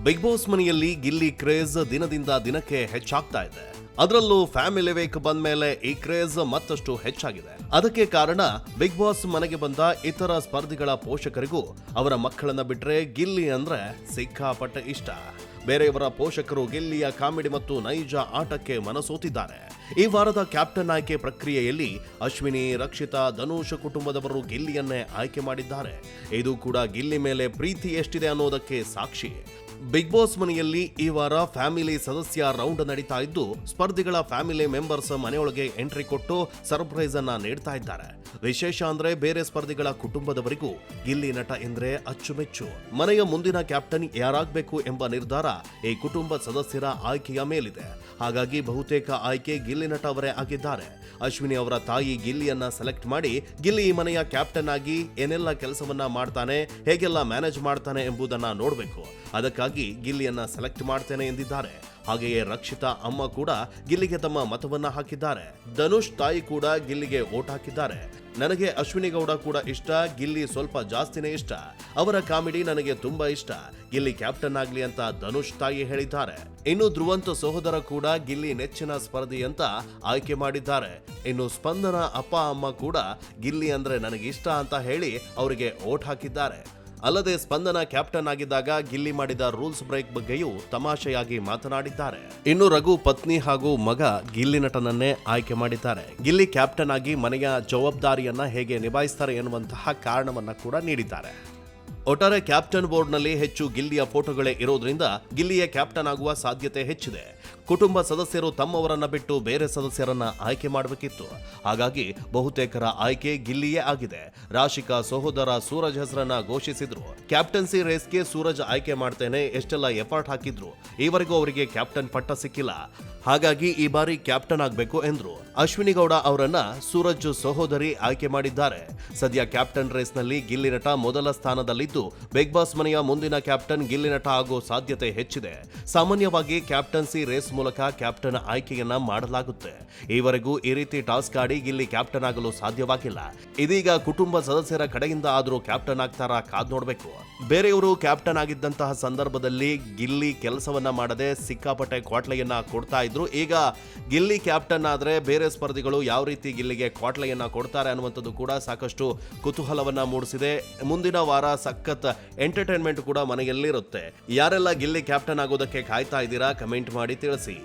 Big boss ಮನೆಯಲ್ಲಿ Gilli craze ದಿನದಿಂದ ದಿನಕ್ಕೆ ಹೆಚ್ಚಾಗ್ತಾ ಇದೆ. ಅದರಲ್ಲೂ ಫ್ಯಾಮಿಲಿ ವೀಕ್ ಬಂದ ಮೇಲೆ ಈ ಕ್ರೇಜ್ ಮತ್ತಷ್ಟು ಹೆಚ್ಚಾಗಿದೆ. ಅದಕ್ಕೆ ಕಾರಣ ಬಿಗ್ ಬಾಸ್ ಮನೆಗೆ ಬಂದ ಇತರ ಸ್ಪರ್ಧಿಗಳ ಪೋಷಕರಿಗೂ ಅವರ ಮಕ್ಕಳನ್ನ ಬಿಟ್ರೆ ಗಿಲ್ಲಿ ಅಂದ್ರೆ ಸಿಕ್ಕಾಪಟ್ಟೆ ಇಷ್ಟ. ಬೇರೆಯವರ ಪೋಷಕರು ಗಿಲ್ಲಿಯ ಕಾಮಿಡಿ ಮತ್ತು ನೈಜ ಆಟಕ್ಕೆ ಮನಸೋತಿದ್ದಾರೆ. ಈ ವಾರದ ಕ್ಯಾಪ್ಟನ್ ಆಯ್ಕೆ ಪ್ರಕ್ರಿಯೆಯಲ್ಲಿ ಅಶ್ವಿನಿ, ರಕ್ಷಿತಾ, ಧನುಷ್ ಕುಟುಂಬದವರು ಗಿಲ್ಲಿಯನ್ನೇ ಆಯ್ಕೆ ಮಾಡಿದ್ದಾರೆ. ಇದು ಕೂಡ ಗಿಲ್ಲಿ ಮೇಲೆ ಪ್ರೀತಿ ಎಷ್ಟಿದೆ ಅನ್ನೋದಕ್ಕೆ ಸಾಕ್ಷಿ. ಬಿಗ್ ಬಾಸ್ ಮನೆಯಲ್ಲಿ ಈ ವಾರ ಫ್ಯಾಮಿಲಿ ಸದಸ್ಯ ರೌಂಡ್ ನಡೀತಾ ಇದ್ದು, ಸ್ಪರ್ಧಿಗಳ ಫ್ಯಾಮಿಲಿ ಮೆಂಬರ್ಸ್ ಮನೆಯೊಳಗೆ ಎಂಟ್ರಿ ಕೊಟ್ಟು ಸರ್ಪ್ರೈಸ್ ಅನ್ನ ನೀಡ್ತಾ ಇದ್ದಾರೆ. ವಿಶೇಷ ಅಂದ್ರೆ ಬೇರೆ ಸ್ಪರ್ಧಿಗಳ ಕುಟುಂಬದವರಿಗೂ ಗಿಲ್ಲಿ ನಟ ಎಂದ್ರೆ ಅಚ್ಚುಮೆಚ್ಚು. ಮನೆಯ ಮುಂದಿನ ಕ್ಯಾಪ್ಟನ್ ಯಾರಾಗಬೇಕು ಎಂಬ ನಿರ್ಧಾರ ಈ ಕುಟುಂಬ ಸದಸ್ಯರ ಆಯ್ಕೆಯ ಮೇಲಿದೆ. ಹಾಗಾಗಿ ಬಹುತೇಕ ಆಯ್ಕೆ ಗಿಲ್ಲಿ ನಟ ಅವರೇ ಆಗಿದ್ದಾರೆ. ಅಶ್ವಿನಿ ಅವರ ತಾಯಿ ಗಿಲ್ಲಿಯನ್ನ ಸೆಲೆಕ್ಟ್ ಮಾಡಿ, ಗಿಲ್ಲಿ ಈ ಮನೆಯ ಕ್ಯಾಪ್ಟನ್ ಆಗಿ ಏನೆಲ್ಲ ಕೆಲಸವನ್ನ ಮಾಡ್ತಾನೆ, ಹೇಗೆಲ್ಲ ಮ್ಯಾನೇಜ್ ಮಾಡ್ತಾನೆ ಎಂಬುದನ್ನ ನೋಡಬೇಕು. ಅದಕ್ಕಾಗಿ ಗಿಲ್ಲಿಯನ್ನ ಸೆಲೆಕ್ಟ್ ಮಾಡ್ತೇನೆ ಎಂದಿದ್ದಾರೆ. ಹಾಗೆಯೇ ರಕ್ಷಿತಾ ಅಮ್ಮ ಕೂಡ ಗಿಲ್ಲಿಗೆ ತಮ್ಮ ಮತವನ್ನ ಹಾಕಿದ್ದಾರೆ. ಧನುಷ್ ತಾಯಿ ಕೂಡ ಗಿಲ್ಲಿಗೆ ವೋಟ್ ಹಾಕಿದ್ದಾರೆ. ನನಗೆ ಅಶ್ವಿನಿ ಗೌಡ ಕೂಡ ಇಷ್ಟ, ಗಿಲ್ಲಿ ಸ್ವಲ್ಪ ಜಾಸ್ತಿನೇ ಇಷ್ಟ. ಅವರ ಕಾಮಿಡಿ ನನಗೆ ತುಂಬಾ ಇಷ್ಟ. ಗಿಲ್ಲಿ ಕ್ಯಾಪ್ಟನ್ ಆಗ್ಲಿ ಅಂತ ಧನುಷ್ ತಾಯಿ ಹೇಳಿದ್ದಾರೆ. ಇನ್ನು ಧ್ರುವಂತ ಸಹೋದರ ಕೂಡ ಗಿಲ್ಲಿ ನೆಚ್ಚಿನ ಸ್ಪರ್ಧಿ ಅಂತ ಆಯ್ಕೆ ಮಾಡಿದ್ದಾರೆ. ಇನ್ನು ಸ್ಪಂದನ ಅಪ್ಪ ಅಮ್ಮ ಕೂಡ ಗಿಲ್ಲಿ ಅಂದ್ರೆ ನನಗಿಷ್ಟ ಅಂತ ಹೇಳಿ ಅವರಿಗೆ ವೋಟ್ ಹಾಕಿದ್ದಾರೆ. ಅಲ್ಲದೆ ಸ್ಪಂದನ ಕ್ಯಾಪ್ಟನ್ ಆಗಿದ್ದಾಗ ಗಿಲ್ಲಿ ಮಾಡಿದ ರೂಲ್ಸ್ ಬ್ರೇಕ್ ಬಗ್ಗೆಯೂ ತಮಾಷೆಯಾಗಿ ಮಾತನಾಡಿದ್ದಾರೆ. ಇನ್ನು ರಘು ಪತ್ನಿ ಹಾಗೂ ಮಗ ಗಿಲ್ಲಿ ನಟನನ್ನೇ ಆಯ್ಕೆ ಮಾಡಿದ್ದಾರೆ. ಗಿಲ್ಲಿ ಕ್ಯಾಪ್ಟನ್ ಆಗಿ ಮನೆಯ ಜವಾಬ್ದಾರಿಯನ್ನ ಹೇಗೆ ನಿಭಾಯಿಸ್ತಾರೆ ಎನ್ನುವಂತಹ ಕಾರಣವನ್ನ ಕೂಡ ನೀಡಿದ್ದಾರೆ. ಒಟ್ಟಾರೆ ಕ್ಯಾಪ್ಟನ್ ಬೋರ್ಡ್ನಲ್ಲಿ ಹೆಚ್ಚು ಗಿಲ್ಲಿಯ ಫೋಟೋಗಳೇ ಇರೋದ್ರಿಂದ ಗಿಲ್ಲಿಯ ಕ್ಯಾಪ್ಟನ್ ಆಗುವ ಸಾಧ್ಯತೆ ಹೆಚ್ಚಿದೆ. ಕುಟುಂಬ ಸದಸ್ಯರು ತಮ್ಮವರನ್ನ ಬಿಟ್ಟು ಬೇರೆ ಸದಸ್ಯರನ್ನ ಆಯ್ಕೆ ಮಾಡಬೇಕಿತ್ತು. ಹಾಗಾಗಿ ಬಹುತೇಕರ ಆಯ್ಕೆ ಗಿಲ್ಲಿಯೇ ಆಗಿದೆ. ರಾಶಿಕಾ ಸಹೋದರ ಸೂರಜ್ ಹೆಸರನ್ನ ಘೋಷಿಸಿದ್ರು. ಕ್ಯಾಪ್ಟನ್ಸಿ ರೇಸ್ಗೆ ಸೂರಜ್ ಆಯ್ಕೆ ಮಾಡ್ತೇನೆ, ಎಷ್ಟೆಲ್ಲ ಎಫರ್ಟ್ ಹಾಕಿದ್ರು, ಈವರೆಗೂ ಅವರಿಗೆ ಕ್ಯಾಪ್ಟನ್ ಪಟ್ಟ ಸಿಕ್ಕಿಲ್ಲ. ಹಾಗಾಗಿ ಈ ಬಾರಿ ಕ್ಯಾಪ್ಟನ್ ಆಗಬೇಕು ಎಂದ್ರು. ಅಶ್ವಿನಿ ಗೌಡ ಅವರನ್ನ ಸೂರಜ್ ಸಹೋದರಿ ಆಯ್ಕೆ ಮಾಡಿದ್ದಾರೆ. ಸದ್ಯ ಕ್ಯಾಪ್ಟನ್ ರೇಸ್ನಲ್ಲಿ ಗಿಲ್ಲಿ ನಟ ಮೊದಲ ಸ್ಥಾನದಲ್ಲಿದ್ದು, ಬಿಗ್ ಬಾಸ್ ಮನೆಯ ಮುಂದಿನ ಕ್ಯಾಪ್ಟನ್ ಗಿಲ್ಲಿ ನಟ ಆಗೋ ಸಾಧ್ಯತೆ ಹೆಚ್ಚಿದೆ. ಸಾಮಾನ್ಯವಾಗಿ ಕ್ಯಾಪ್ಟನ್ಸಿ ರೇಸ್ ಮೂಲಕ ಕ್ಯಾಪ್ಟನ್ ಆಯ್ಕೆಯನ್ನ ಮಾಡಲಾಗುತ್ತೆ. ಈವರೆಗೂ ಈ ರೀತಿ ಟಾಸ್ಕ್ ಆಡಿ ಗಿಲ್ಲಿ ಕ್ಯಾಪ್ಟನ್ ಆಗಲು ಸಾಧ್ಯವಾಗಿಲ್ಲ. ಇದೀಗ ಕುಟುಂಬ ಸದಸ್ಯರ ಕಡೆಯಿಂದ ಆದರೂ ಕ್ಯಾಪ್ಟನ್ ಆಗ್ತಾರಾ ಕಾದ್ ನೋಡ್ಬೇಕು. ಬೇರೆಯವರು ಕ್ಯಾಪ್ಟನ್ ಆಗಿದ್ದಂತಹ ಸಂದರ್ಭದಲ್ಲಿ ಗಿಲ್ಲಿ ಕೆಲಸವನ್ನ ಮಾಡದೆ ಸಿಕ್ಕಾಪಟ್ಟೆ ಕ್ವಾಟ್ಲೆಯನ್ನ ಕೊಡ್ತಾ ಇದ್ರು. ಈಗ ಗಿಲ್ಲಿ ಕ್ಯಾಪ್ಟನ್ ಆದ್ರೆ ಬೇರೆ ಸ್ಪರ್ಧಿಗಳು ಯಾವ ರೀತಿ ಗಿಲ್ಲಿಗೆ ಕ್ವಾಟ್ಲೆಯನ್ನ ಕೊಡ್ತಾರೆ ಅನ್ನುವಂಥದ್ದು ಕೂಡ ಸಾಕಷ್ಟು ಕುತೂಹಲವನ್ನ ಮೂಡಿಸಿದೆ. ಮುಂದಿನ ವಾರ ಸಖತ್ ಎಂಟರ್ಟೈನ್ಮೆಂಟ್ ಕೂಡ ಮನೆಯಲ್ಲಿರುತ್ತೆ. ಯಾರೆಲ್ಲ ಗಿಲ್ಲಿ ಕ್ಯಾಪ್ಟನ್ ಆಗೋದಕ್ಕೆ ಕಾಯ್ತಾ ಇದ್ದೀರಾ, ಕಮೆಂಟ್ ಮಾಡಿ ತಿಳಿಸಿ.